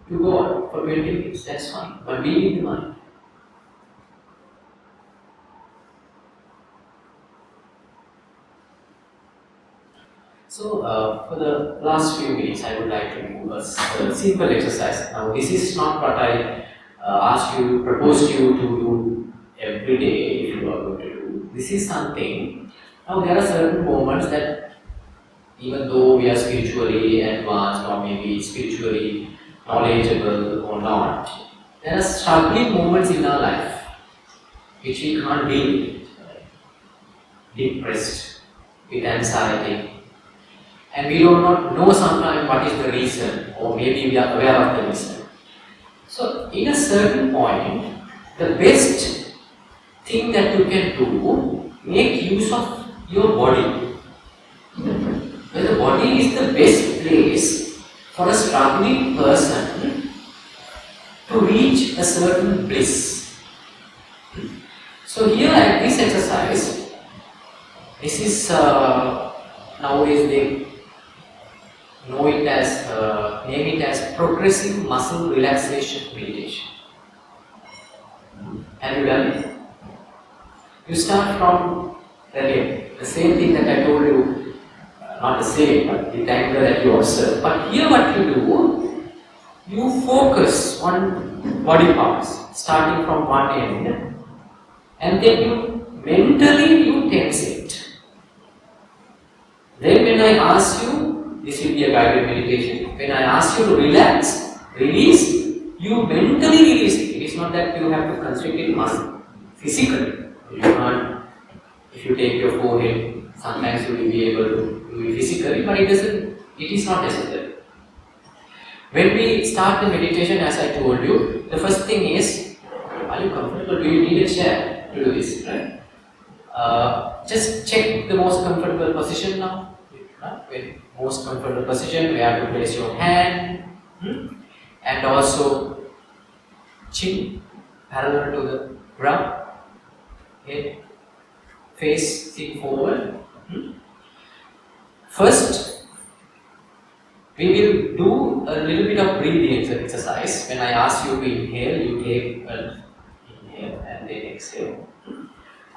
Speaker 1: to God for 20 minutes, that's fine. But be in the mind. So, for the last few minutes, I would like to do a simple exercise. Now, this is not what I proposed you to do every day if you are going to do. This is something. Now, there are certain moments that, even though we are spiritually advanced or maybe spiritually knowledgeable or not, there are struggling moments in our life which we can't deal with. Depressed, with anxiety. And we do not know sometimes what is the reason, or maybe we are aware of the reason. So, in a certain point, the best thing that you can do, make use of your body. Well, the body is the best place for a struggling person to reach a certain bliss. So, here at this exercise, this is nowadays they name it as progressive muscle relaxation meditation. Have you done it? You start from the same thing that I told you, not the same, but the angle that you observe. But here what you do, you focus on body parts, starting from one end, and then you mentally tense it. Then when I ask you, this will be a guided meditation. When I ask you to relax, release, you mentally release it. It is not that you have to constrict it physically. You can't, if you take your forehead, sometimes you will be able to do it physically, but it is not necessary. When we start the meditation, as I told you, the first thing is, are you comfortable? Do you need a chair to do this, right? Just check the most comfortable position now. Most comfortable position, where to place your hand, and also chin parallel to the ground, head facing forward. First, we will do a little bit of breathing exercise. When I ask you to inhale, you take an inhale and then exhale.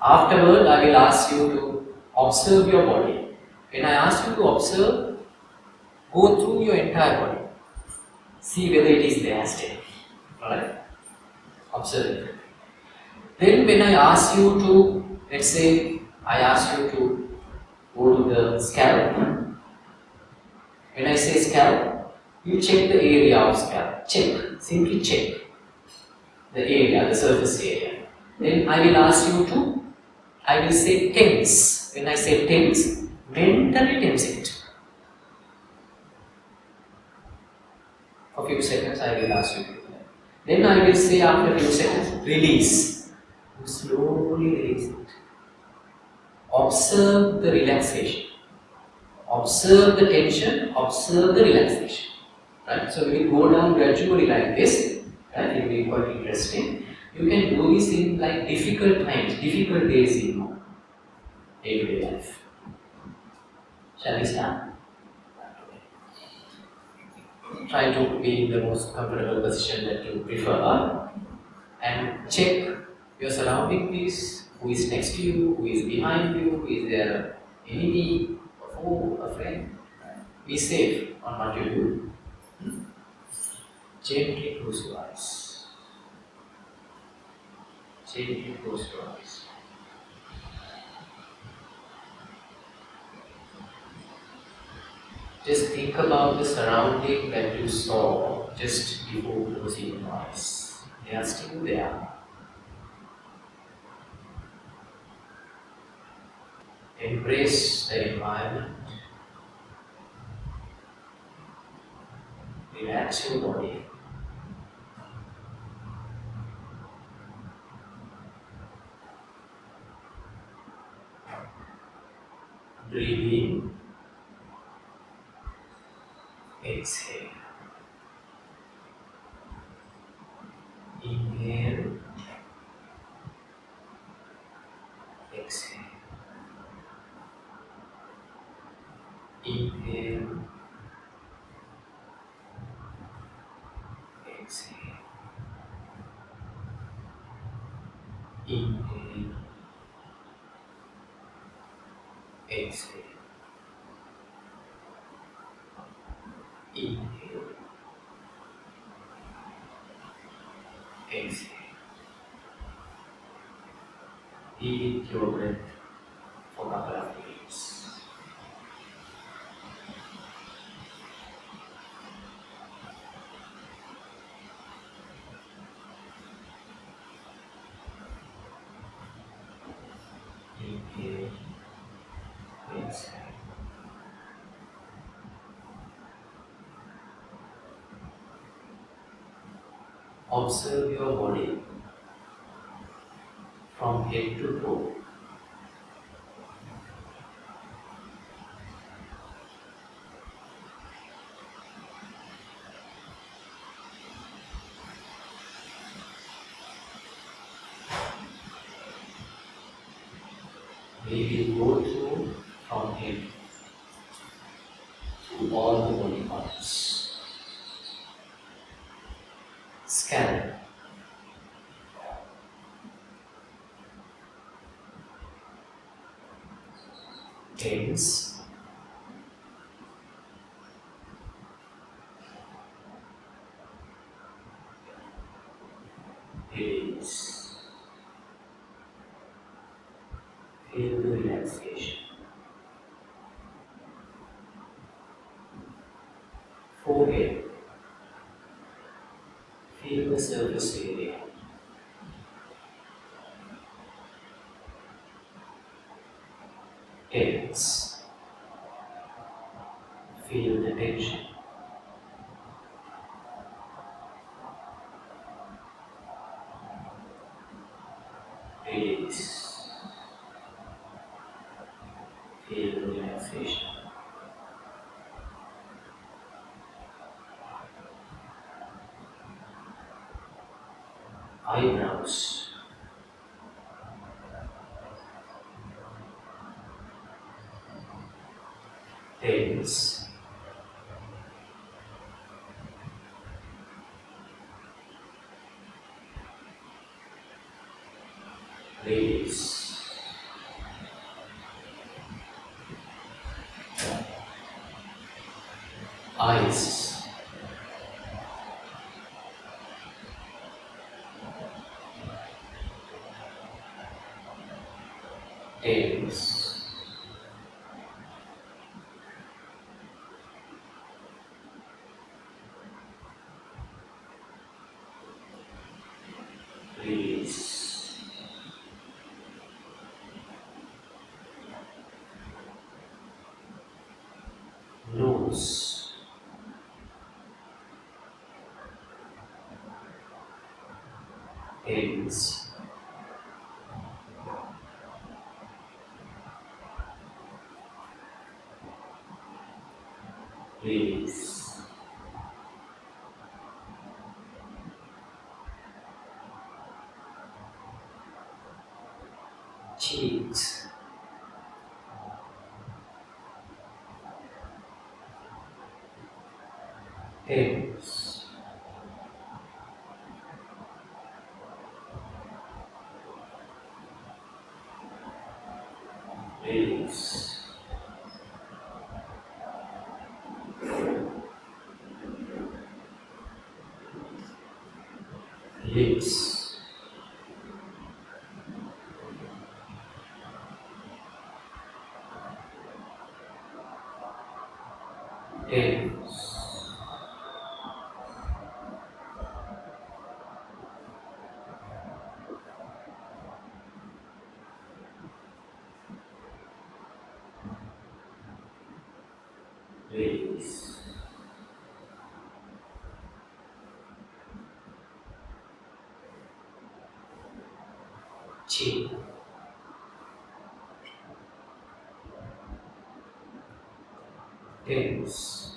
Speaker 1: Afterward, I will ask you to observe your body. When I ask you to observe, go through your entire body. See whether it is there still. Alright? Observe it. Then when I ask you to, let's say, I ask you to go to the scalp. When I say scalp, you check the area of scalp. Check. Simply check the area, the surface area. Then I will ask you to, I will say tense. When I say tense, mentally tense it. For a few seconds I will ask you to do that. Then I will say after a few seconds, release. You slowly release it. Observe the relaxation. Observe the tension, observe the relaxation. Right? So we will go down gradually like this. Right? It will be quite interesting. You can do this in like difficult times, difficult days in your day-to-day life. Shall we start? Try to be in the most comfortable position that you prefer and check your surrounding please. Who is next to you, who is behind you, is there an enemy, a foe, a friend. Be safe on what you do. Gently close your eyes. Gently close your eyes. Just think about the surrounding that you saw just before closing your eyes. They are still there. Embrace the environment. Relax your body. Breathe in. Exhale. Inhale. Exhale. Inhale. Exhale. Inhale. Exhale. Inhale. Exhale. Be with your breath for a couple of minutes. Inhale. Exhale. Observe your body from head to toe. We will go through from head to all the body parts. Scan. Tense. Release. Feel the relaxation. Forehead. Feel the surface area. Tense. Feel the tension. Release. Feel the relaxation. Eyebrows. Tense. Release. Eyes. Tense. Release. Nose. Tense. Release. Cheeks. Tense. Release. lips, tense, release. Chin, tense,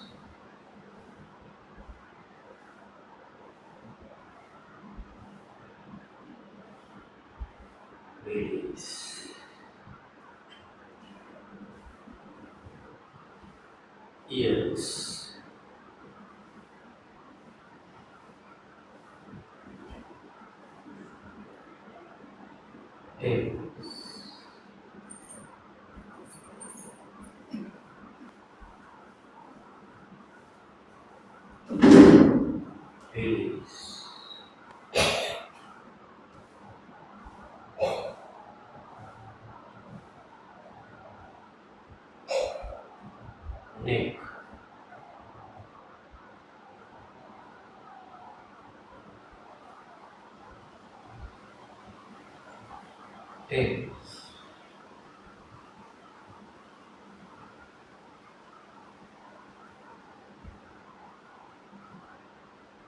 Speaker 1: release. Ears, tense, release. Neck, tense,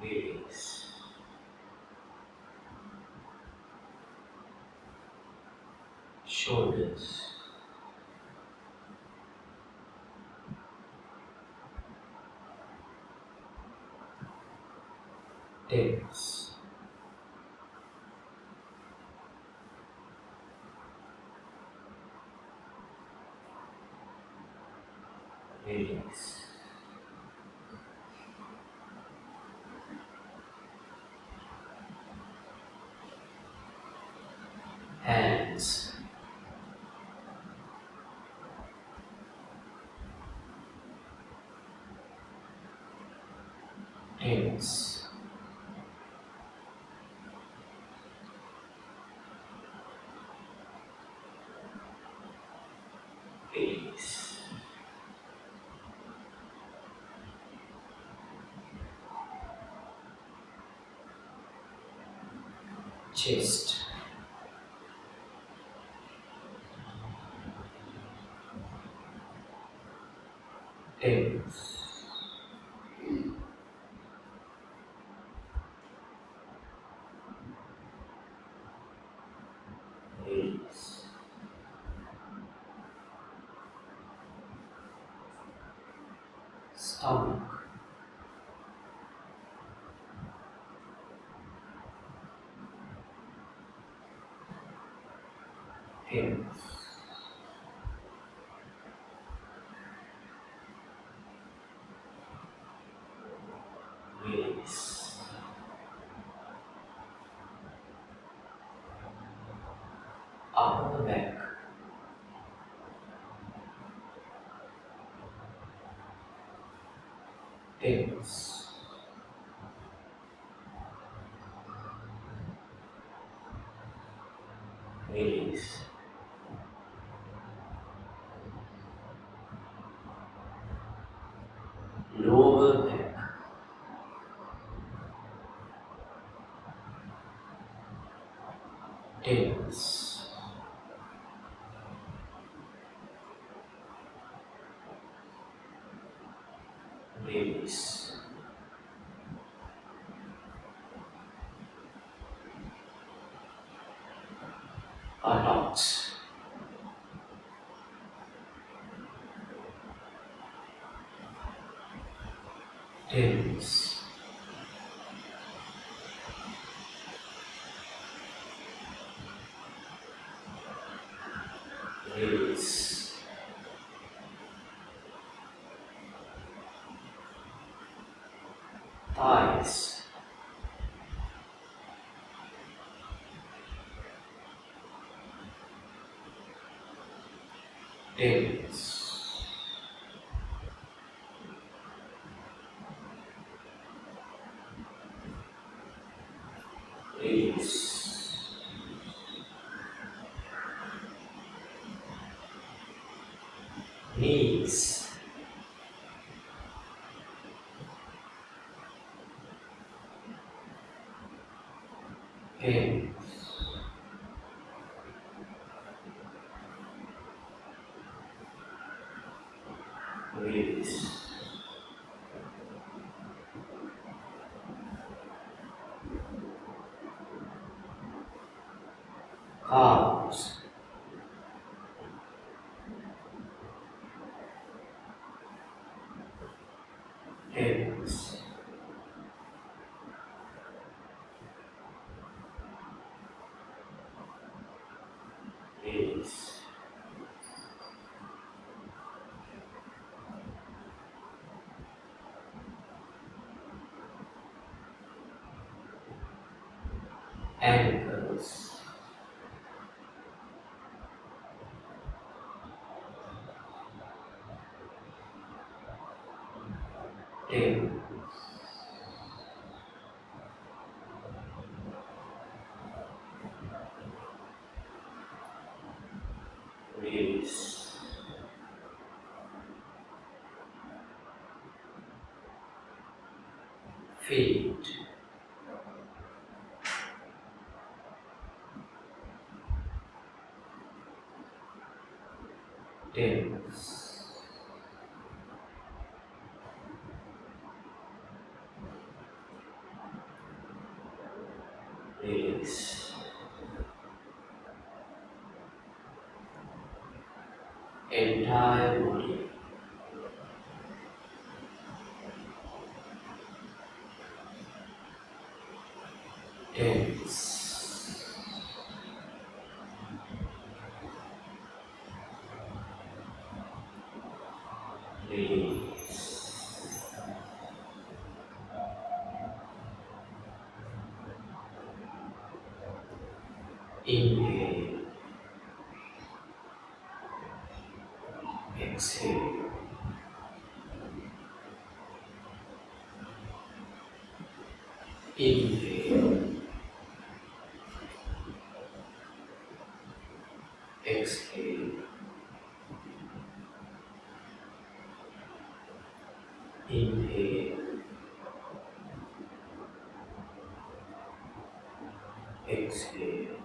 Speaker 1: release. Shoulders, tense, release. Hands, tense, release. Chest, tense, release. Stomach, tense, release. Upper back, tense, release. Lower back, tense, release. Buttocks, tense, release. Thighs, tense, release. Knees. Hands. Release. Calves. Hands. Release. Ankles. Tail. Release. Feet. Toes. Release. Entire body. Tense. Release. Inhale. Exhale. Inhale. Exhale. Inhale. Exhale.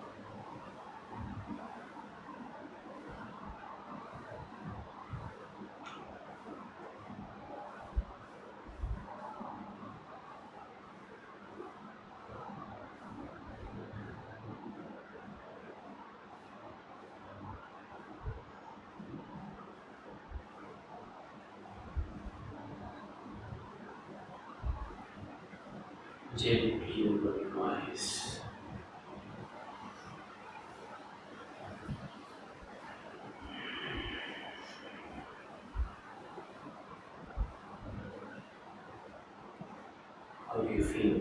Speaker 1: Gently open your eyes. How do you feel?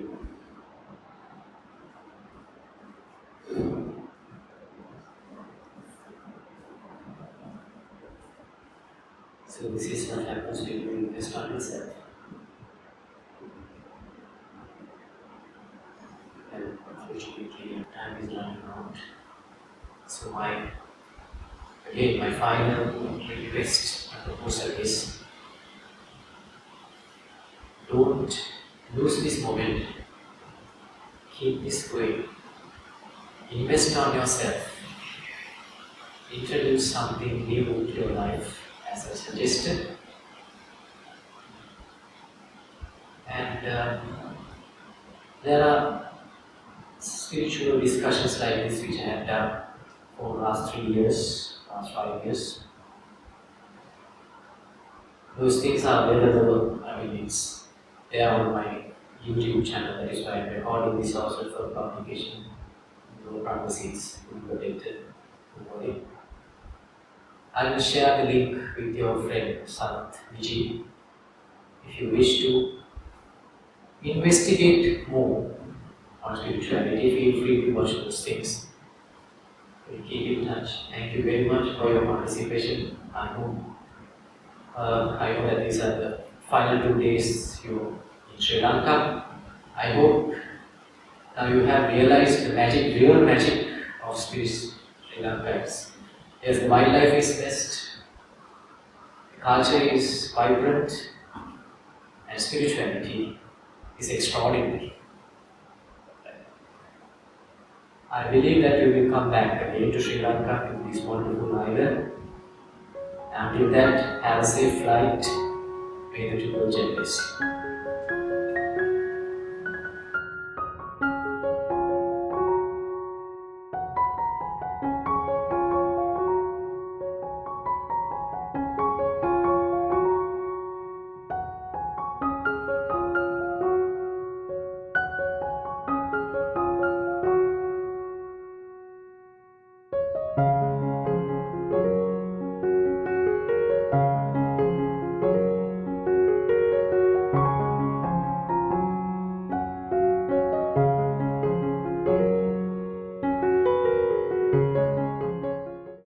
Speaker 1: So this is what happens when you invest on yourself. And unfortunately, time is running out. So my final request and proposal is, don't lose this moment. Keep this going. Invest on yourself. Introduce something new to your life, as I suggested. And there are spiritual discussions like this which I have done for the last 3 years, last 5 years. Those things are available, they are on my YouTube channel, that is why I'm recording this also for publication. No privacies, protected. I will share the link with your friend Sant Vijay. If you wish to investigate more on spirituality, feel free to watch those things. We'll keep in touch. Thank you very much for your participation. I know that these are the final 2 days you're in Sri Lanka. I hope Now you have realized the magic, real magic of Sri Lanka. Yes, the wildlife is best, the culture is vibrant, and spirituality is extraordinary. I believe that you will come back again to Sri Lanka, to this wonderful island. Until that, have a safe flight. May the Triple Gem bless you.